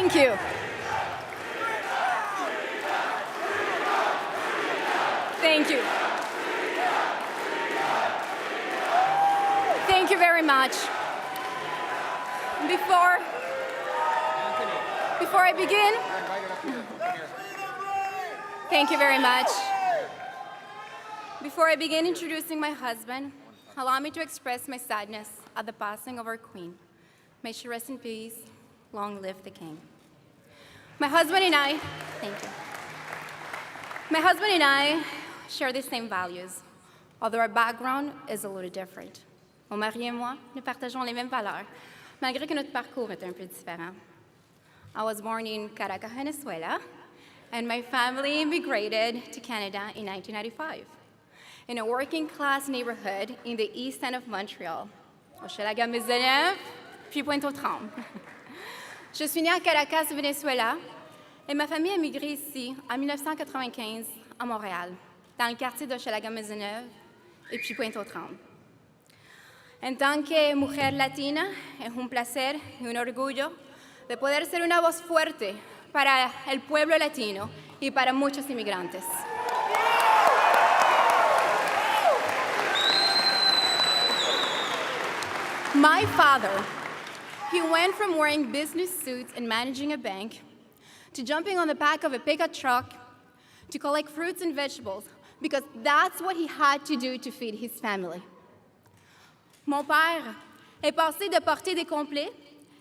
Thank you. Thank you. Thank you very much. Before I begin, thank you very much. Before I begin introducing my husband, allow me to express my sadness at the passing of our queen. May she rest in peace. Long live the king. My husband and I, thank you. My husband and I share the same values, although our background is a little different. Mon mari et moi, nous partageons les mêmes valeurs, malgré que notre parcours est un peu différent. I was born in Caracas, Venezuela, and my family immigrated to Canada in 1995, in a working-class neighborhood in the east end of Montreal, Hochelaga-Maisonneuve, puis Pointe-aux-Trembles. Je suis née à Caracas, Venezuela, et ma famille a migré ici en 1995 à Montréal, dans le quartier d'Hochelaga-Maisonneuve et puis Pointe-aux-Trembles. En tant que mujer latina, es un placer y un orgullo de poder ser una voz fuerte para el pueblo latino y para muchos inmigrantes. My father, he went from wearing business suits and managing a bank to jumping on the back of a pickup truck to collect fruits and vegetables because that's what he had to do to feed his family. Mon père est passé de porter des complets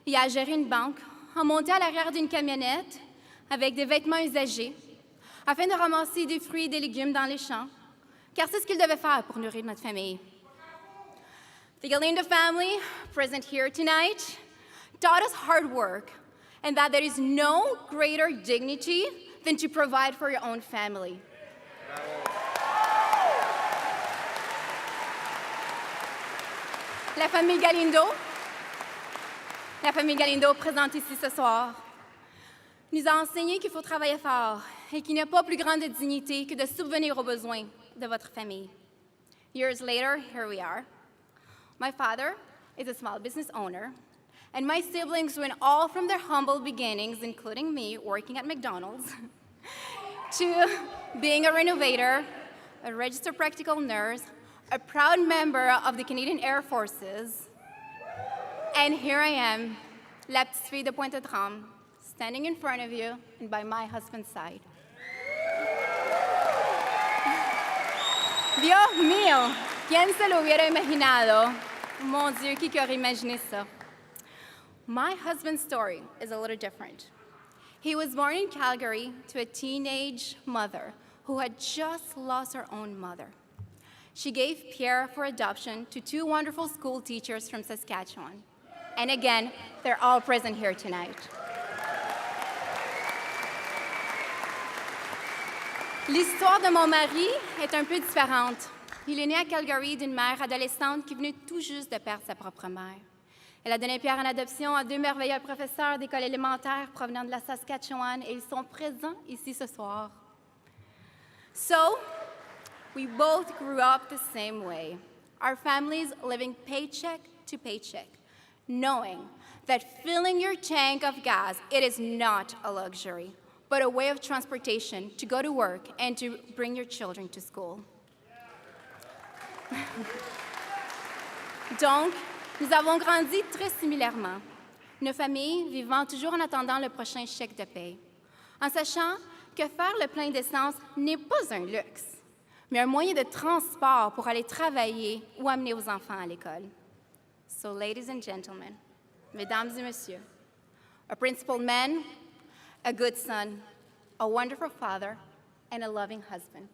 et à gérer une banque à monter à l'arrière d'une camionnette avec des vêtements usagés afin de ramasser des fruits et des légumes dans les champs, car c'est ce qu'il devait faire pour nourrir notre famille. The Galindo family, present here tonight, taught us hard work and that there is no greater dignity than to provide for your own family. La famille Galindo présente ici ce soir, nous a enseigné qu'il faut travailler fort et qu'il n'y a pas plus grande dignité que de subvenir aux besoins de votre famille. Years later, here we are. My father is a small business owner, and my siblings went all from their humble beginnings, including me working at McDonald's, to being a renovator, a registered practical nurse, a proud member of the Canadian Air Forces, and here I am, la petite fille de Pointe-aux-Trembles, standing in front of you and by my husband's side. Dios mío, ¿quién se lo hubiera imaginado? Mon Dieu, qui aurait imaginé ça? My husband's story is a little different. He was born in Calgary to a teenage mother who had just lost her own mother. She gave Pierre for adoption to two wonderful school teachers from Saskatchewan. And again, they're all present here tonight. L'histoire de mon mari est un peu différente. Il est né à Calgary d'une mère adolescente qui venait tout juste de perdre sa propre mère. Elle a donné Pierre en adoption à deux merveilleux professeurs d'école élémentaire provenant de la Saskatchewan et ils sont présents ici ce soir. So, we both grew up the same way, our families living paycheck to paycheck, knowing that filling your tank of gas, it is not a luxury, but a way of transportation to go to work and to bring your children to school. Donc, nous avons grandi très similairement, nos familles vivant toujours en attendant le prochain chèque de paie, en sachant que faire le plein d'essence n'est pas un luxe, mais un moyen de transport pour aller travailler ou amener vos enfants à l'école. So, ladies and gentlemen, mesdames et messieurs, a principled man, a good son, a wonderful father, and a loving husband.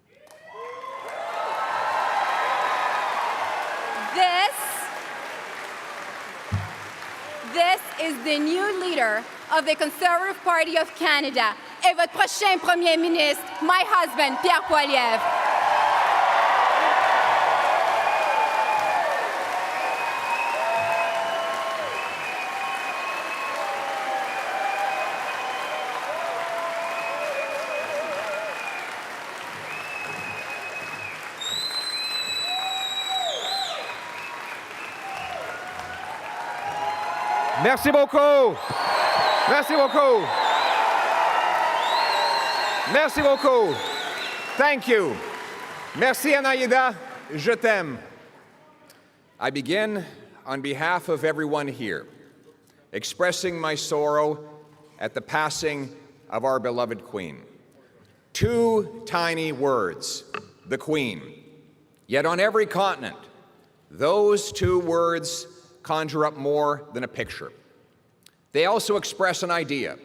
This is the new leader of the Conservative Party of Canada et votre prochain premier ministre, my husband, Pierre Poilievre. Merci beaucoup. Merci beaucoup. Merci beaucoup. Thank you. Merci, Anaïda. Je t'aime. I begin on behalf of everyone here, expressing my sorrow at the passing of our beloved Queen. Two tiny words, the Queen. Yet on every continent, those two words conjure up more than a picture. They also express an idea,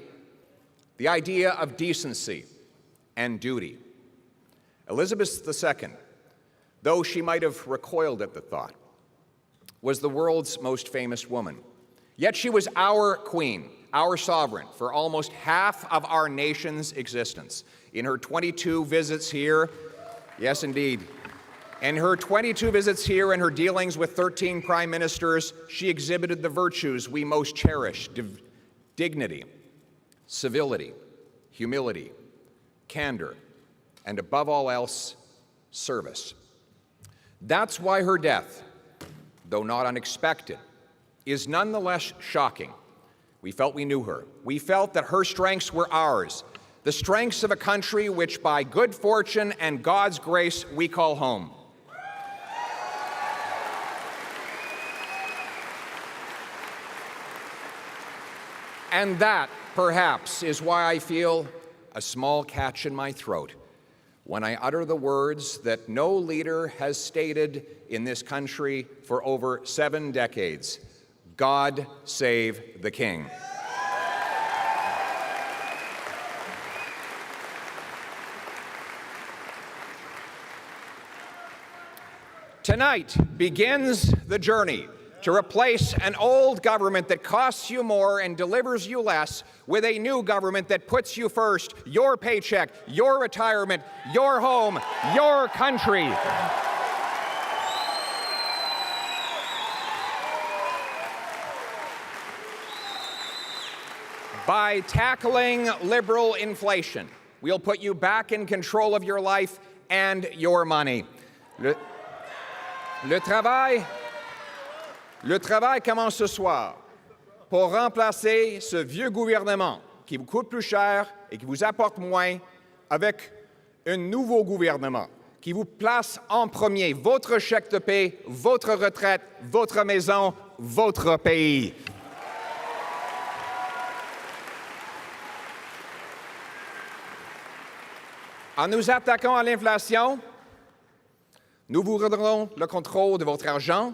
the idea of decency and duty. Elizabeth II, though she might have recoiled at the thought, was the world's most famous woman. Yet she was our queen, our sovereign, for almost half of our nation's existence. In her 22 visits here, yes indeed, in her 22 visits here and her dealings with 13 prime ministers, she exhibited the virtues we most cherish: dignity, civility, humility, candor, and above all else, service. That's why her death, though not unexpected, is nonetheless shocking. We felt we knew her. We felt that her strengths were ours, the strengths of a country which by good fortune and God's grace we call home. And that, perhaps, is why I feel a small catch in my throat when I utter the words that no leader has stated in this country for over 7 decades: God save the King. Tonight begins the journey to replace an old government that costs you more and delivers you less with a new government that puts you first: your paycheck, your retirement, your home, your country. By tackling liberal inflation, we'll put you back in control of your life and your money. Le travail commence ce soir pour remplacer ce vieux gouvernement qui vous coûte plus cher et qui vous apporte moins avec un nouveau gouvernement qui vous place en premier: votre chèque de paie, votre retraite, votre maison, votre pays. En nous attaquant à l'inflation, nous vous redonnerons le contrôle de votre argent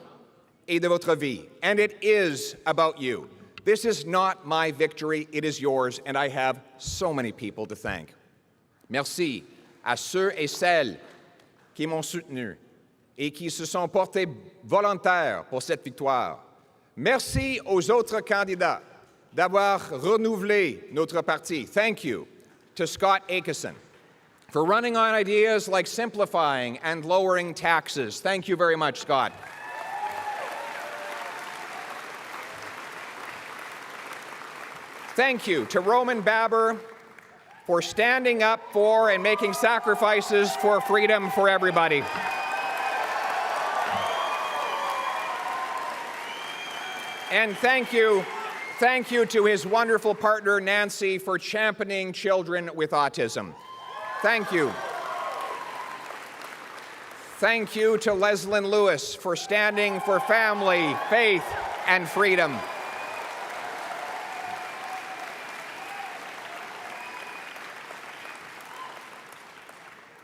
et de votre vie. And it is about you. This is not my victory, it is yours, and I have so many people to thank. Merci à ceux et celles qui m'ont soutenu et qui se sont portés volontaires pour cette victoire. Merci aux autres candidats d'avoir renouvelé notre parti. Thank you to Scott Aitchison for running on ideas like simplifying and lowering taxes. Thank you very much, Scott. Thank you to Roman Baber for standing up for and making sacrifices for freedom for everybody. And thank you to his wonderful partner, Nancy, for championing children with autism. Thank you. Thank you to Leslyn Lewis for standing for family, faith, and freedom.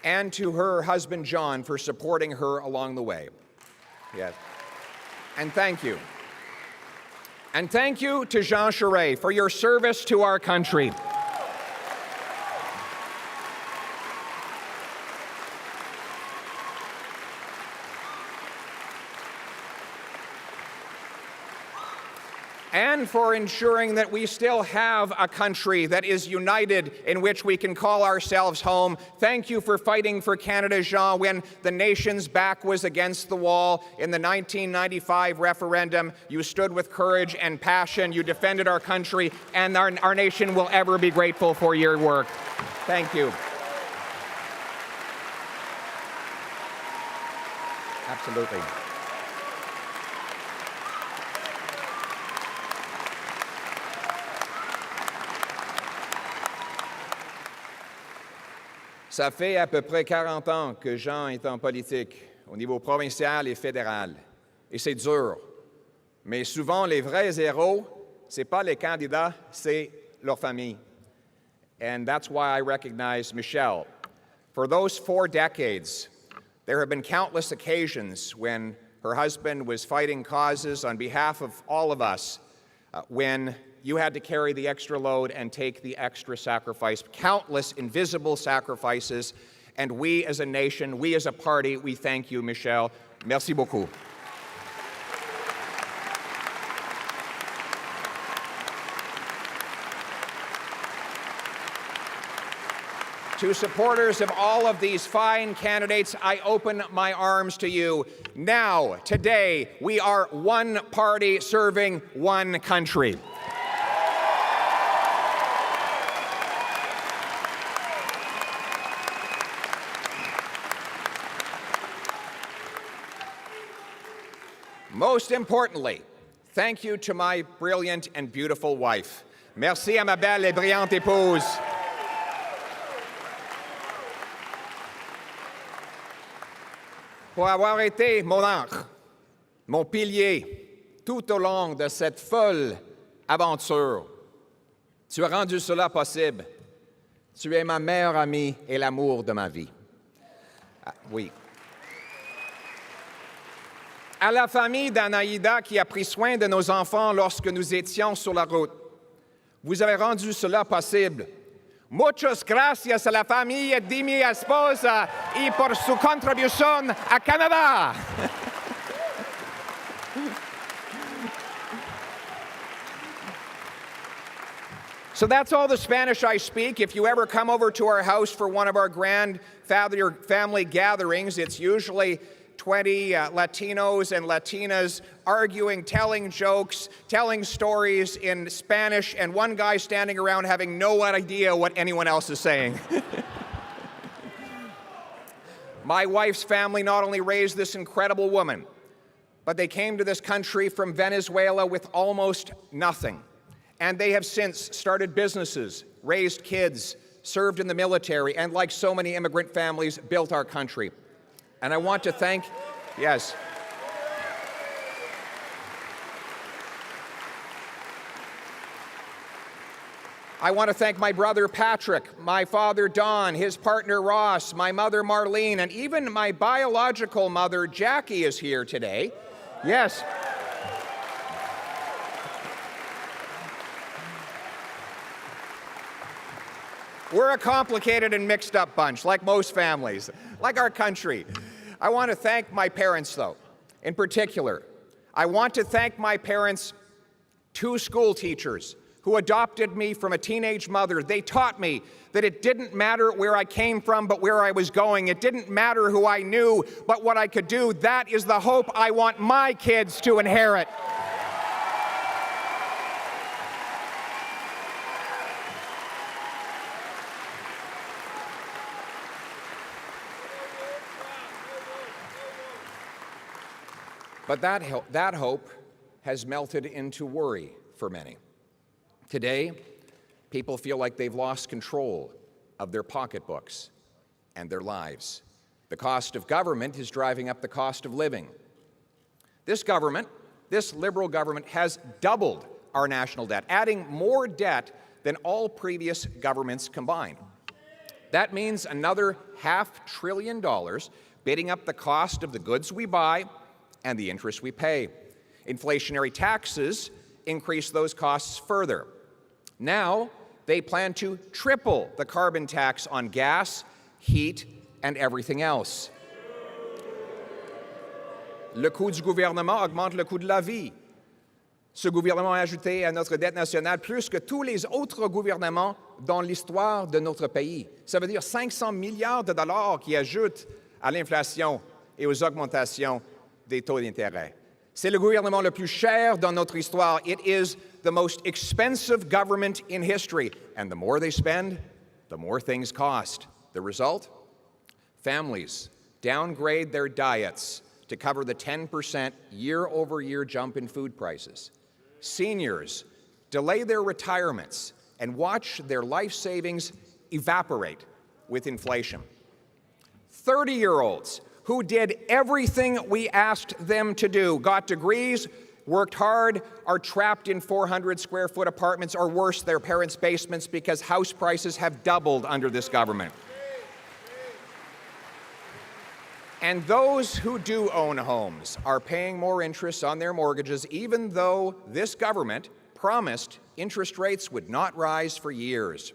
And to her husband, John, for supporting her along the way. Yes. And thank you. And thank you to Jean Charest for your service to our country. And for ensuring that we still have a country that is united, in which we can call ourselves home. Thank you for fighting for Canada, Jean, when the nation's back was against the wall. In the 1995 referendum, you stood with courage and passion. You defended our country, and our nation will ever be grateful for your work. Thank you. Absolutely. Ça fait à peu près 40 ans que Jean est en politique, au niveau provincial et fédéral. Et c'est dur. Mais souvent, les vrais héros, ce n'est pas les candidats, c'est leur famille. And that's why I recognize Michelle. For those 4 decades, there have been countless occasions when her husband was fighting causes on behalf of all of us, when you had to carry the extra load and take the extra sacrifice, countless invisible sacrifices. And we as a nation, we as a party, we thank you, Michelle. Merci beaucoup. To supporters of all of these fine candidates, I open my arms to you. Now, today, we are one party serving one country. Most importantly, thank you to my brilliant and beautiful wife. Merci à ma belle et brillante épouse. Pour avoir été mon ancre, mon pilier, tout au long de cette folle aventure. Tu as rendu cela possible. Tu es ma meilleure amie et l'amour de ma vie. Ah, oui. À la famille d'Anaïda qui a pris soin de nos enfants lorsque nous étions sur la route, vous avez rendu cela possible. Muchas gracias a la familia de mi esposa y por su contribución a Canadá. So that's all the Spanish I speak. If you ever come over to our house for one of our grand family gatherings, it's usually 20 Latinos and Latinas arguing, telling jokes, telling stories in Spanish, and one guy standing around having no idea what anyone else is saying. My wife's family not only raised this incredible woman, but they came to this country from Venezuela with almost nothing. And they have since started businesses, raised kids, served in the military, and like so many immigrant families, built our country. And I want to thank, yes. I want to thank my brother Patrick, my father Don, his partner Ross, my mother Marlene, and even my biological mother Jackie is here today. Yes. We're a complicated and mixed up bunch, like most families, like our country. I want to thank my parents, though, in particular. I want to thank my parents, 2 school teachers who adopted me from a teenage mother. They taught me that it didn't matter where I came from, but where I was going. It didn't matter who I knew, but what I could do. That is the hope I want my kids to inherit. But that hope has melted into worry for many. Today, people feel like they've lost control of their pocketbooks and their lives. The cost of government is driving up the cost of living. This government, this Liberal government, has doubled our national debt, adding more debt than all previous governments combined. That means another $500 billion bidding up the cost of the goods we buy and the interest we pay. Inflationary taxes increase those costs further. Now, they plan to triple the carbon tax on gas, heat, and everything else. Le coût du gouvernement augmente le coût de la vie. Ce gouvernement a ajouté à notre dette nationale plus que tous les autres gouvernements dans l'histoire de notre pays. Ça veut dire 500 milliards de dollars qui ajoutent à l'inflation et aux augmentations des taux d'intérêt. C'est le gouvernement le plus cher dans notre histoire. It is the most expensive government in history. And the more they spend, the more things cost. The result? Families downgrade their diets to cover the 10% year-over-year jump in food prices. Seniors delay their retirements and watch their life savings evaporate with inflation. 30-year-olds who did everything we asked them to do, got degrees, worked hard, are trapped in 400-square-foot apartments, or worse, their parents' basements, because house prices have doubled under this government. And those who do own homes are paying more interest on their mortgages, even though this government promised interest rates would not rise for years.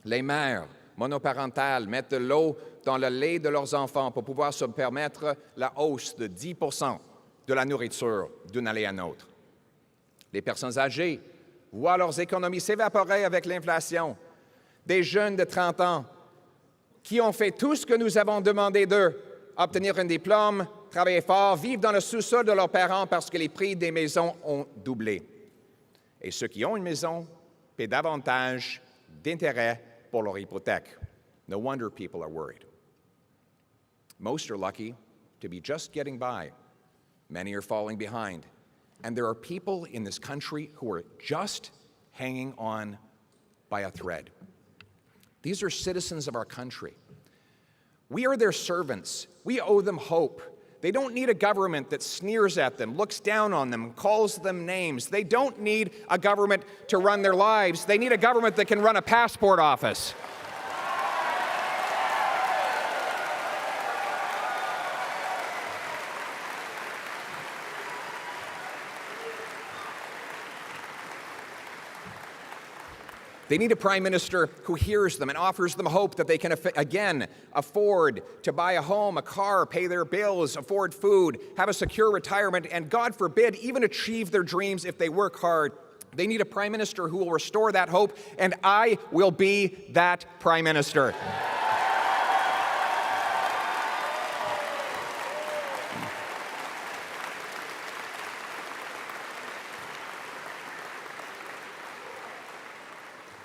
Les mères monoparentales mettent de l'eau dans le lait de leurs enfants pour pouvoir se permettre la hausse de 10% de la nourriture d'une année à l'autre. Les personnes âgées voient leurs économies s'évaporer avec l'inflation. Des jeunes de 30 ans qui ont fait tout ce que nous avons demandé d'eux, obtenir un diplôme, travailler fort, vivre dans le sous-sol de leurs parents parce que les prix des maisons ont doublé. Et ceux qui ont une maison paient davantage d'intérêts pour leur hypothèque. No wonder people are worried. Most are lucky to be just getting by. Many are falling behind. And there are people in this country who are just hanging on by a thread. These are citizens of our country. We are their servants. We owe them hope. They don't need a government that sneers at them, looks down on them, calls them names. They don't need a government to run their lives. They need a government that can run a passport office. They need a prime minister who hears them and offers them hope that they can, again, afford to buy a home, a car, pay their bills, afford food, have a secure retirement, and, God forbid, even achieve their dreams if they work hard. They need a prime minister who will restore that hope, and I will be that prime minister.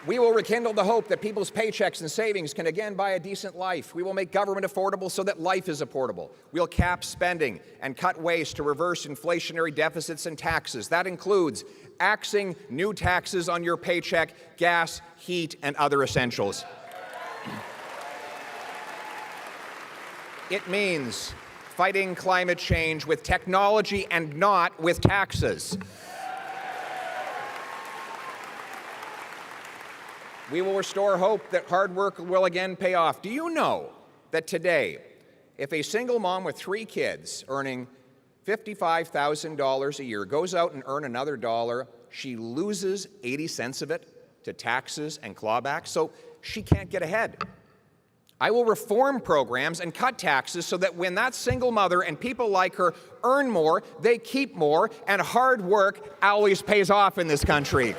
We will rekindle the hope that people's paychecks and savings can again buy a decent life. We will make government affordable so that life is affordable. We'll cap spending and cut waste to reverse inflationary deficits and taxes. That includes axing new taxes on your paycheck, gas, heat, and other essentials. It means fighting climate change with technology and not with taxes. We will restore hope that hard work will again pay off. Do you know that today, if a single mom with 3 kids earning $55,000 a year goes out and earns another dollar, she loses 80 cents of it to taxes and clawbacks, so she can't get ahead. I will reform programs and cut taxes so that when that single mother and people like her earn more, they keep more, and hard work always pays off in this country.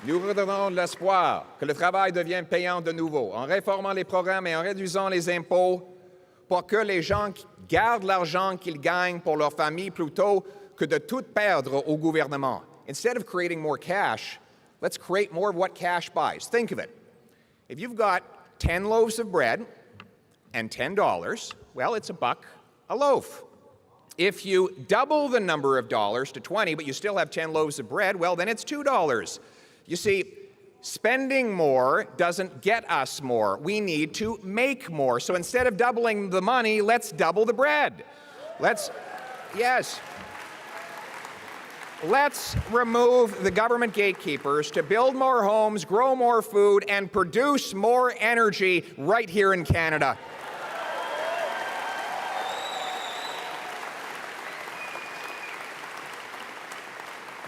Nous redonnons l'espoir que le travail devienne payant de nouveau, en réformant les programmes et en réduisant les impôts pour que les gens gardent l'argent qu'ils gagnent pour leur famille plutôt que de tout perdre au gouvernement. Instead of creating more cash, let's create more of what cash buys. Think of it. If you've got 10 loaves of bread and $10, well, it's $1 a loaf. If you double the number of dollars to 20, but you still have 10 loaves of bread, well, then it's $2. You see, spending more doesn't get us more. We need to make more. So instead of doubling the money, let's double the bread. Let's remove the government gatekeepers to build more homes, grow more food, and produce more energy right here in Canada.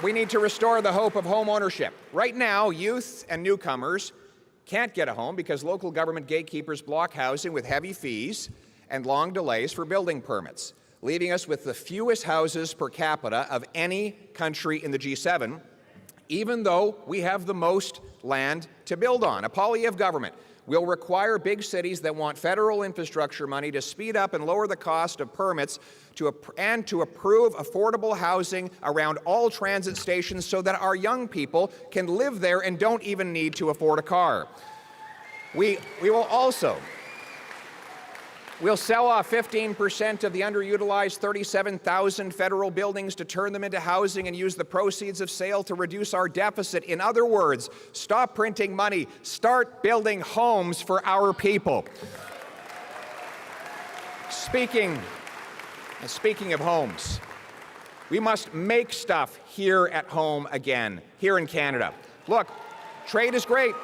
We need to restore the hope of home ownership. Right now, youth and newcomers can't get a home because local government gatekeepers block housing with heavy fees and long delays for building permits, leaving us with the fewest houses per capita of any country in the G7, even though we have the most land to build on. A Poilievre government will require big cities that want federal infrastructure money to speed up and lower the cost of permits and to approve affordable housing around all transit stations so that our young people can live there and don't even need to afford a car. We will also We'll sell off 15% of the underutilized 37,000 federal buildings to turn them into housing and use the proceeds of sale to reduce our deficit. In other words, stop printing money, start building homes for our people. Speaking of homes, we must make stuff here at home again, here in Canada. Look, trade is great.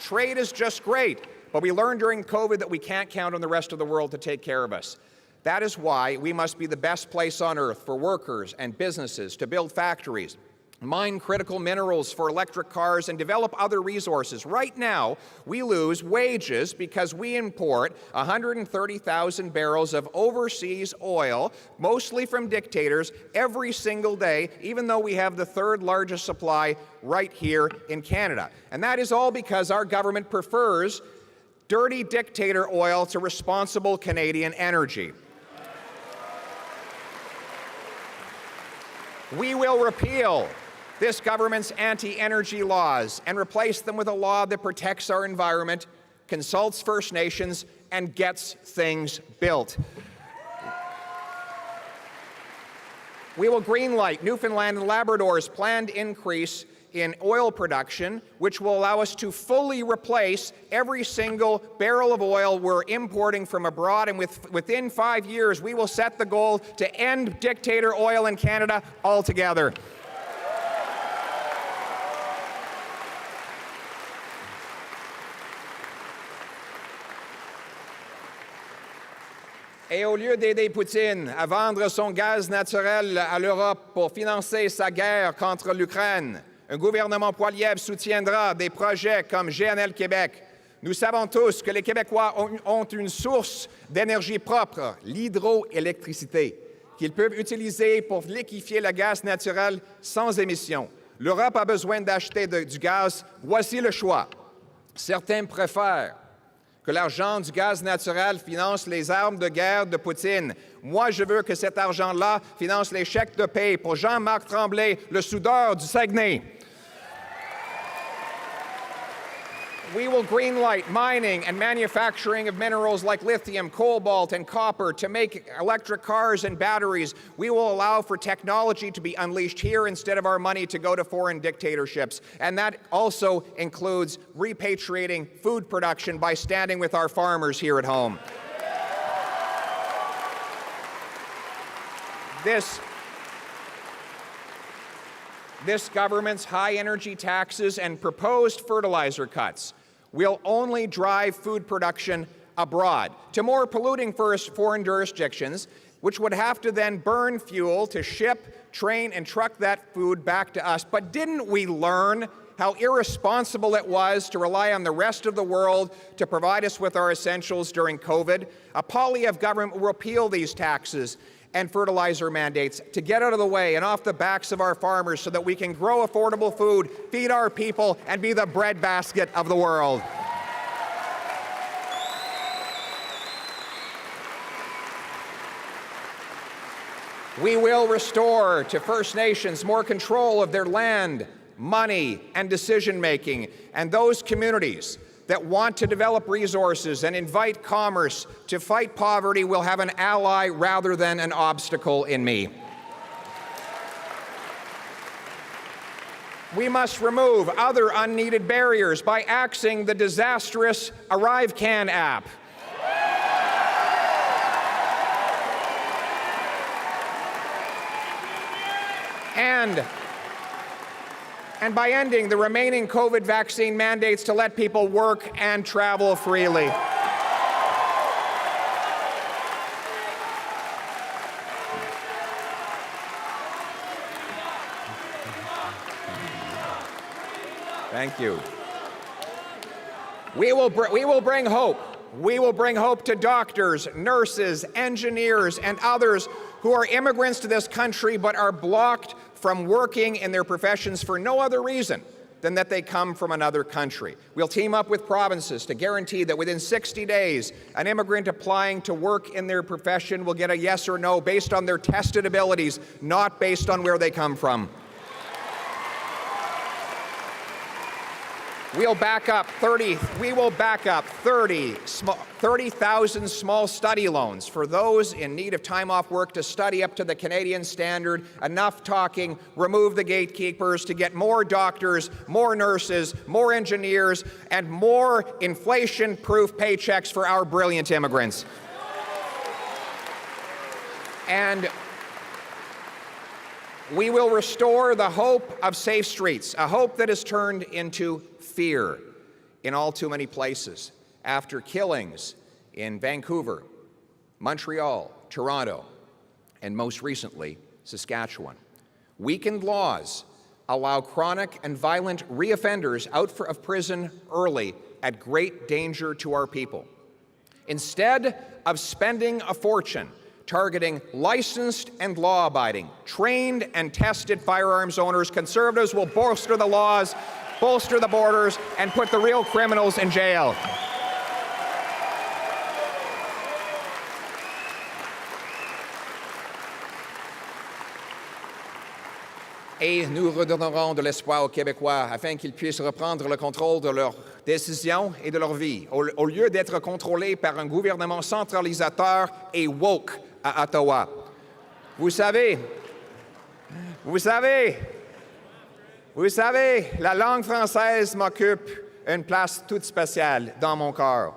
Trade is just great. But we learned during COVID that we can't count on the rest of the world to take care of us. That is why we must be the best place on earth for workers and businesses to build factories, mine critical minerals for electric cars, and develop other resources. Right now, we lose wages because we import 130,000 barrels of overseas oil, mostly from dictators, every single day, even though we have the third largest supply right here in Canada. And that is all because our government prefers dirty dictator oil to responsible Canadian energy. We will repeal this government's anti-energy laws and replace them with a law that protects our environment, consults First Nations, and gets things built. We will greenlight Newfoundland and Labrador's planned increase in oil production, which will allow us to fully replace every single barrel of oil we're importing from abroad, and within 5 years, we will set the goal to end dictator oil in Canada altogether. Et au lieu d'aider Poutine à vendre son gaz naturel à l'Europe pour financer sa guerre contre l'Ukraine, un gouvernement Poilievre soutiendra des projets comme GNL Québec. Nous savons tous que les Québécois ont une source d'énergie propre, l'hydroélectricité, qu'ils peuvent utiliser pour liquéfier le gaz naturel sans émission. L'Europe a besoin d'acheter du gaz. Voici le choix. Certains préfèrent que l'argent du gaz naturel finance les armes de guerre de Poutine. Moi, je veux que cet argent-là finance les chèques de paie pour Jean-Marc Tremblay, le soudeur du Saguenay. We will greenlight mining and manufacturing of minerals like lithium, cobalt, and copper to make electric cars and batteries. We will allow for technology to be unleashed here instead of our money to go to foreign dictatorships. And that also includes repatriating food production by standing with our farmers here at home. This government's high energy taxes and proposed fertilizer cuts will only drive food production abroad to more polluting foreign jurisdictions, which would have to then burn fuel to ship, train, and truck that food back to us. But didn't we learn how irresponsible it was to rely on the rest of the world to provide us with our essentials during COVID? A Poilievre government will repeal these taxes and fertilizer mandates to get out of the way and off the backs of our farmers so that we can grow affordable food, feed our people, and be the breadbasket of the world. We will restore to First Nations more control of their land, money, and decision-making, and those communities that want to develop resources and invite commerce to fight poverty will have an ally rather than an obstacle in me. We must remove other unneeded barriers by axing the disastrous ArriveCan app. And by ending the remaining COVID vaccine mandates to let people work and travel freely. Thank you. We will bring hope. We will bring hope to doctors, nurses, engineers, and others who are immigrants to this country but are blocked from working in their professions for no other reason than that they come from another country. We'll team up with provinces to guarantee that within 60 days, an immigrant applying to work in their profession will get a yes or no based on their tested abilities, not based on where they come from. We'll back up 30,000 small study loans for those in need of time off work to study up to the Canadian standard. Enough talking, remove the gatekeepers to get more doctors, more nurses, more engineers, and more inflation-proof paychecks for our brilliant immigrants. And we will restore the hope of safe streets, a hope that has turned into fear in all too many places after killings in Vancouver, Montreal, Toronto, and most recently, Saskatchewan. Weakened laws allow chronic and violent reoffenders out of prison early at great danger to our people. Instead of spending a fortune targeting licensed and law-abiding, trained and tested firearms owners, Conservatives will bolster the laws, bolster the borders, and put the real criminals in jail. Et nous redonnerons de l'espoir aux Québécois afin qu'ils puissent reprendre le contrôle de leurs décisions et de leur vie, au lieu d'être contrôlés par un gouvernement centralisateur et woke à Ottawa. Vous savez, la langue française m'occupe une place toute spéciale dans mon cœur.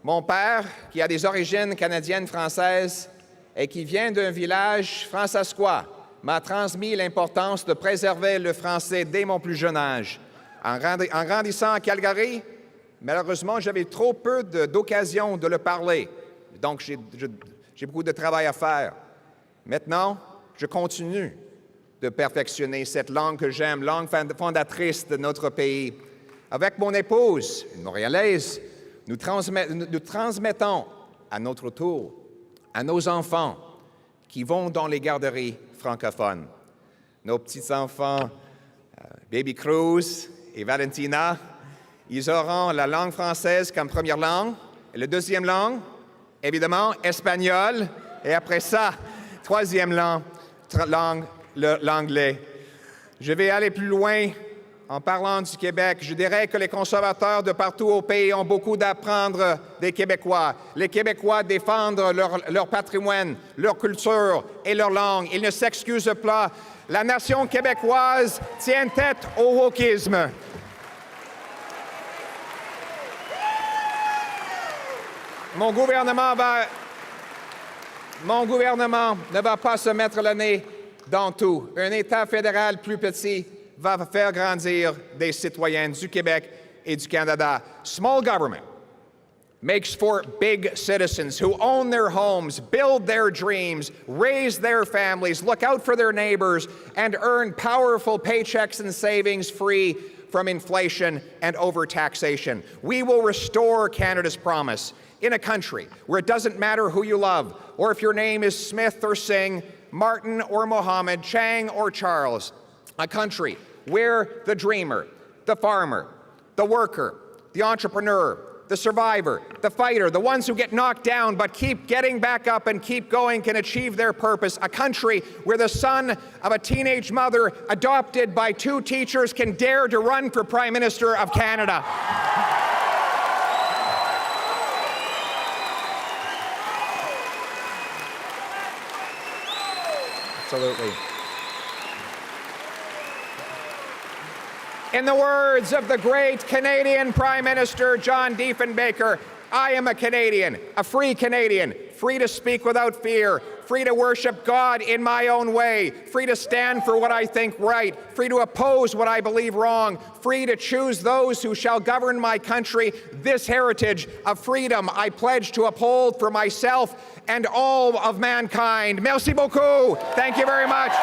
Mon père, qui a des origines canadiennes-françaises et qui vient d'un village francescois, m'a transmis l'importance de préserver le français dès mon plus jeune âge. En grandissant à Calgary, malheureusement, j'avais trop peu d'occasions de le parler. Donc, j'ai beaucoup de travail à faire. Maintenant, je continue de perfectionner cette langue que j'aime, langue fondatrice de notre pays. Avec mon épouse, une Montréalaise, nous transmettons à notre tour à nos enfants qui vont dans les garderies francophones. Nos petits-enfants, Baby Cruz et Valentina, ils auront la langue française comme première langue. Et la deuxième langue, évidemment, espagnol. Et après ça, troisième langue, l'anglais. Je vais aller plus loin en parlant du Québec. Je dirais que les conservateurs de partout au pays ont beaucoup d'apprendre des Québécois. Les Québécois défendent leur patrimoine, leur culture et leur langue. Ils ne s'excusent pas. La nation québécoise tient tête au wokisme. Mon gouvernement ne va pas se mettre le nez dans tout. Un État fédéral plus petit va faire grandir des citoyens du Québec et du Canada. Small government makes for big citizens who own their homes, build their dreams, raise their families, look out for their neighbors, and earn powerful paychecks and savings free from inflation and overtaxation. We will restore Canada's promise in a country where it doesn't matter who you love, or if your name is Smith or Singh, Martin or Mohammad, Chang or Charles. A country where the dreamer, the farmer, the worker, the entrepreneur, the survivor, the fighter, the ones who get knocked down but keep getting back up and keep going can achieve their purpose. A country where the son of a teenage mother adopted by two teachers can dare to run for Prime Minister of Canada. Absolutely. In the words of the great Canadian Prime Minister John Diefenbaker, I am a Canadian, a free Canadian, free to speak without fear, free to worship God in my own way, free to stand for what I think right, free to oppose what I believe wrong, free to choose those who shall govern my country. This heritage of freedom I pledge to uphold for myself and all of mankind. Merci beaucoup. Thank you very much.